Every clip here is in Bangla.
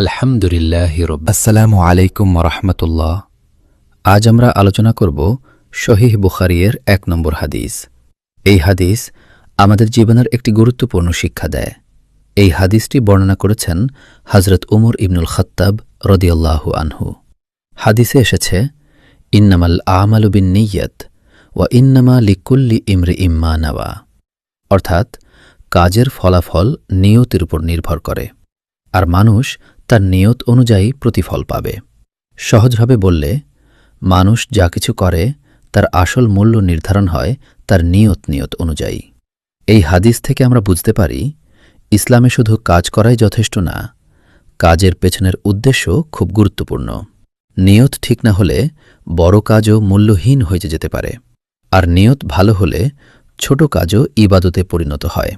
আলহামদুলিল্লাহ আসসালামু আলাইকুম রহমতুল্লাহ। আজ আমরা আলোচনা করব সহিহ বুখারীর ১ নম্বর হাদিস। এই হাদিস আমাদের জীবনের একটি গুরুত্বপূর্ণ শিক্ষা দেয়। এই হাদিসটি বর্ণনা করেছেন হযরত উমর ইবনুল খাত্তাব রাদিয়াল্লাহু আনহু। হাদিসে এসেছে, ইন্নামাল আমালু বিন্নিয়াত ওয়া ইন্নামা লিকুল্লি ইমরিইম মা নাওয়া, অর্থাৎ কাজের ফলাফল নিয়তের উপর নির্ভর করে, আর মানুষ তার নিয়ত অনুযায়ী প্রতিফল পাবে। সহজভাবে বললে, মানুষ যা কিছু করে তার আসল মূল্য নির্ধারণ হয় তার নিয়ত অনুযায়ী। এই হাদিস থেকে আমরা বুঝতে পারি, ইসলামে শুধু কাজ করাই যথেষ্ট না, কাজের পেছনের উদ্দেশ্য খুব গুরুত্বপূর্ণ। নিয়ত ঠিক না হলে বড় কাজও মূল্যহীন হয়ে যেতে পারে, আর নিয়ত ভালো হলে ছোট কাজও ইবাদতে পরিণত হয়।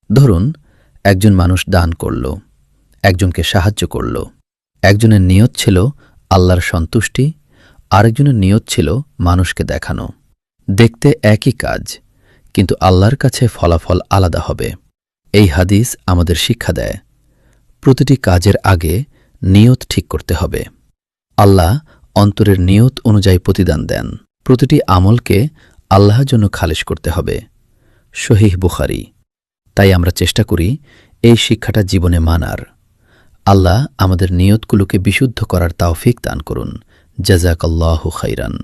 ধরুন, একজন মানুষ দান করল, একজনকে সাহায্য করল। একজনের নিয়ত ছিল আল্লাহর সন্তুষ্টি, আরেকজনের নিয়ত ছিল মানুষকে দেখানো। দেখতে একই কাজ, কিন্তু আল্লাহর কাছে ফলাফল আলাদা হবে। এই হাদিস আমাদের শিক্ষা দেয়, প্রতিটি কাজের আগে নিয়ত ঠিক করতে হবে। আল্লাহ অন্তরের নিয়ত অনুযায়ী প্রতিদান দেন। প্রতিটি আমলকে আল্লাহর জন্য খালিস করতে হবে। সহিহ বুখারী। তাই আমরা চেষ্টা করি এই শিক্ষাটা জীবনে মানার। আল্লাহ আমাদের নিয়তগুলোকে বিশুদ্ধ করার তাওফিক দান করুন। জাযাকাল্লাহু খাইরান।